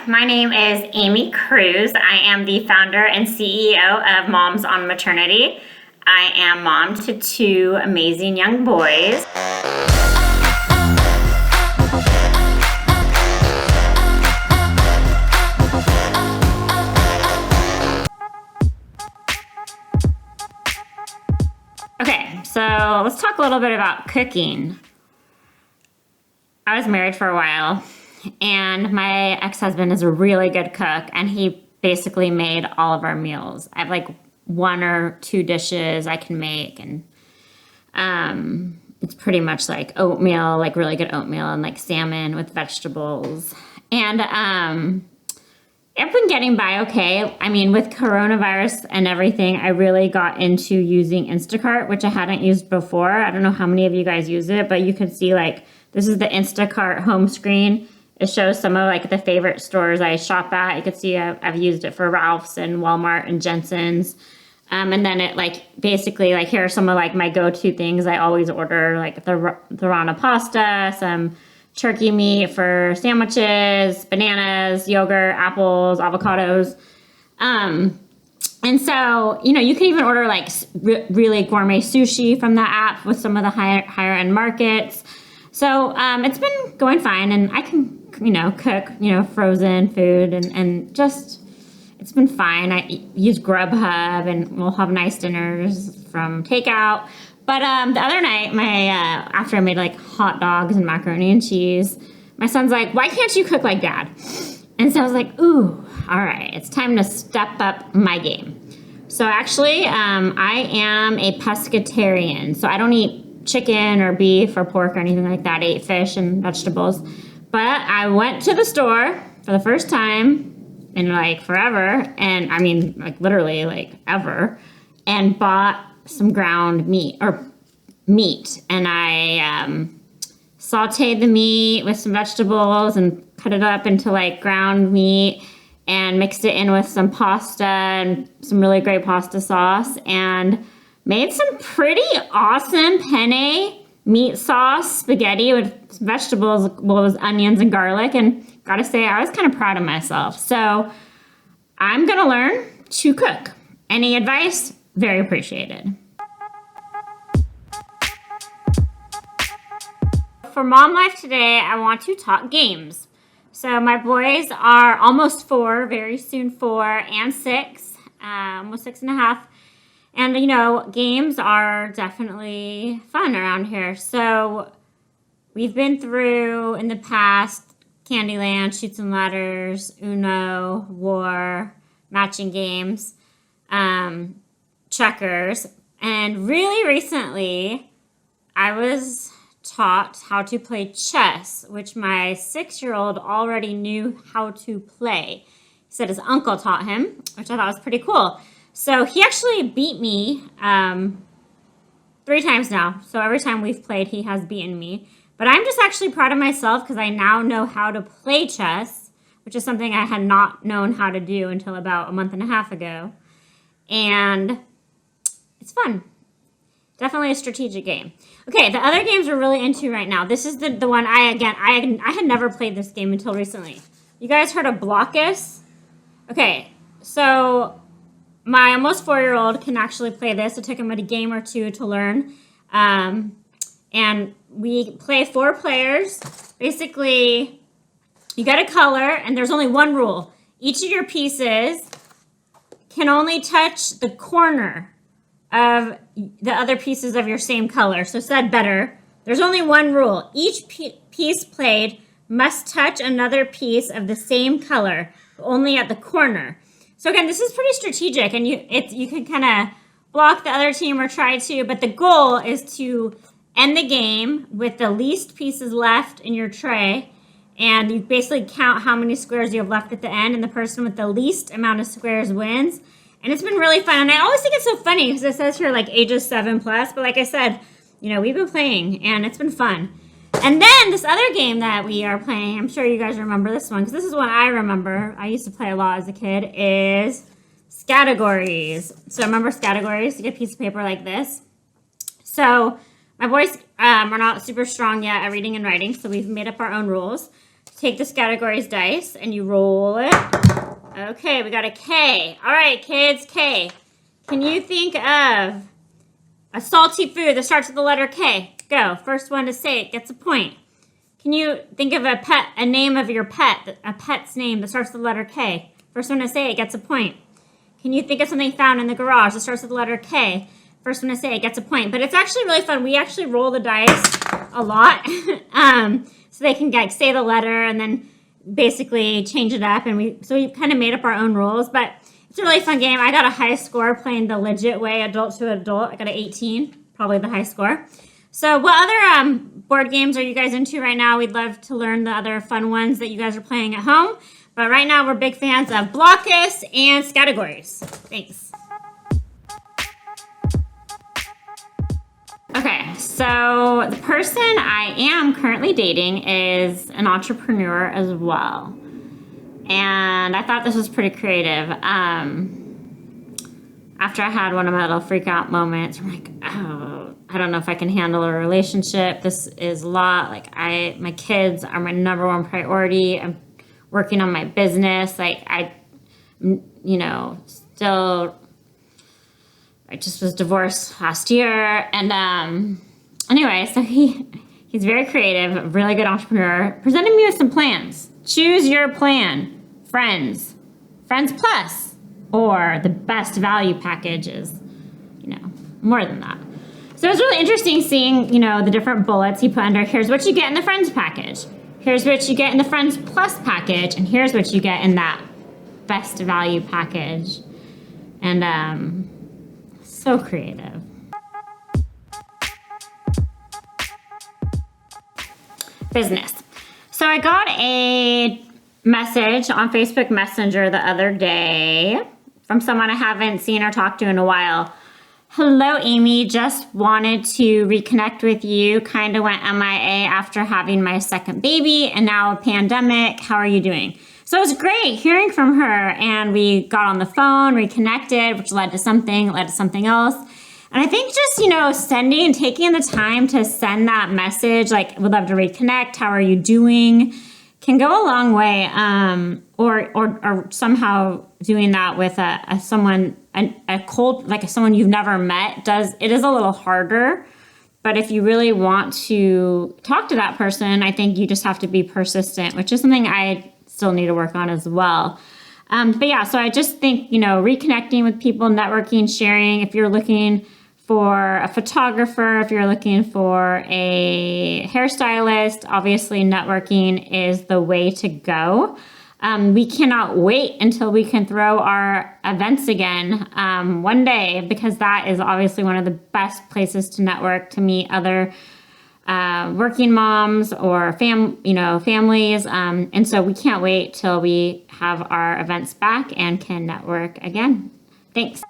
my name is Aimee Cruz. I am the founder and CEO of Moms on Maternity. I am mom to two amazing young boys. Okay, so let's talk a little bit about cooking. I was married for a while, and my ex-husband is a really good cook, and he basically made all of our meals. I have like one or two dishes I can make, and it's pretty much like oatmeal, like really good oatmeal, and like salmon with vegetables. And I've been getting by okay. I mean, with coronavirus and everything, I really got into using Instacart, which I hadn't used before. I don't know how many of you guys use it, but you can see like, this is the Instacart home screen. It shows some of like the favorite stores I shop at. You can see I've used it for Ralph's and Walmart and Jensen's. And then it like basically like here are some of like my go-to things I always order, like the Rana pasta, some turkey meat for sandwiches, bananas, yogurt, apples, avocados. And so, you know, you can even order like really gourmet sushi from the app with some of the higher end markets. So it's been going fine, and I can, you know, cook, you know, frozen food and just, it's been fine. I use Grubhub, and we'll have nice dinners from takeout. But the other night, after I made like hot dogs and macaroni and cheese, my son's like, "Why can't you cook like Dad?" And so I was like, "Ooh, all right, it's time to step up my game." So actually, I am a pescatarian, so I don't eat chicken or beef or pork or anything like that. I ate fish and vegetables. But I went to the store for the first time in like forever, and I mean like literally like ever, and bought some ground meat, and I sauteed the meat with some vegetables and cut it up into like ground meat and mixed it in with some pasta and some really great pasta sauce, and made some pretty awesome penne meat sauce spaghetti with some vegetables, well, it was onions and garlic, and gotta say, I was kind of proud of myself. So I'm gonna learn to cook. Any advice? Very appreciated. For Mom Life today, I want to talk games. So my boys are almost 4, very soon 4, and 6, almost 6.5. And, you know, games are definitely fun around here. So we've been through, in the past, Candyland, Chutes and Ladders, Uno, War, matching games, checkers. And really recently, I was taught how to play chess, which my 6-year-old already knew how to play. He said his uncle taught him, which I thought was pretty cool. So he actually beat me 3 times now. So every time we've played, he has beaten me. But I'm just actually proud of myself because I now know how to play chess, which is something I had not known how to do until about a month and a half ago. And it's fun. Definitely a strategic game. Okay, the other games we're really into right now. This is the one I had never played this game until recently. You guys heard of Blockus? Okay, so my almost 4-year-old can actually play this. It took him a game or two to learn. And we play 4 players. Basically, you got a color, and there's only one rule. Each of your pieces can only touch the corner of the other pieces of your same color. So said better, there's only one rule. Each piece played must touch another piece of the same color, only at the corner. So again, this is pretty strategic, and you can kind of block the other team or try to, but the goal is to end the game with the least pieces left in your tray, and you basically count how many squares you have left at the end, and the person with the least amount of squares wins. And it's been really fun, and I always think it's so funny because it says here like ages 7+, but like I said, you know, we've been playing, and it's been fun. And then this other game that we are playing, I'm sure you guys remember this one, because this is one I remember. I used to play a lot as a kid, is Scattergories. So remember Scattergories? You get a piece of paper like this. So my boys are not super strong yet at reading and writing, so we've made up our own rules. take this category's dice and you roll it. Okay, we got a K. All right, kids, K. Can you think of a salty food that starts with the letter K? Go. First one to say it gets a point. Can you think of a name of your pet, a pet's name that starts with the letter K? First one to say it gets a point. Can you think of something found in the garage that starts with the letter K? First one to say it gets a point. But it's actually really fun. We actually roll the dice a lot. So they can like say the letter and then basically change it up. And we kind of made up our own rules. But it's a really fun game. I got a high score playing the legit way, adult to adult. I got an 18, probably the high score. So what other board games are you guys into right now? We'd love to learn the other fun ones that you guys are playing at home. But right now we're big fans of Blockus and Categories. Thanks. Okay, so the person I am currently dating is an entrepreneur as well. And I thought this was pretty creative. After I had one of my little freak out moments, I'm like, oh, I don't know if I can handle a relationship. This is a lot. Like my kids are my number one priority. I'm working on my business. I just was divorced last year. And anyway, so he's very creative, really good entrepreneur, presented me with some plans. Choose your plan. Friends plus, or the best value package is, more than that. So it was really interesting seeing, the different bullets he put under. Here's what you get in the Friends package. Here's what you get in the Friends Plus package. And here's what you get in that best value package. And so creative. Business. So I got a message on Facebook Messenger the other day from someone I haven't seen or talked to in a while. Hello, Aimee. Just wanted to reconnect with you. Kind of went MIA after having my second baby and now a pandemic. How are you doing? So it was great hearing from her, and we got on the phone, reconnected, which led to something else. And I think just, taking the time to send that message, like, would love to reconnect. How are you doing? Can go a long way. Or somehow doing that with someone you've never met it is a little harder. But if you really want to talk to that person, I think you just have to be persistent, which is something I still need to work on as well. But yeah, so I just think, reconnecting with people, networking, sharing. If you're looking for a photographer, if you're looking for a hairstylist, obviously networking is the way to go. We cannot wait until we can throw our events again one day, because that is obviously one of the best places to network, to meet other working moms or families. And so we can't wait till we have our events back and can network again. Thanks.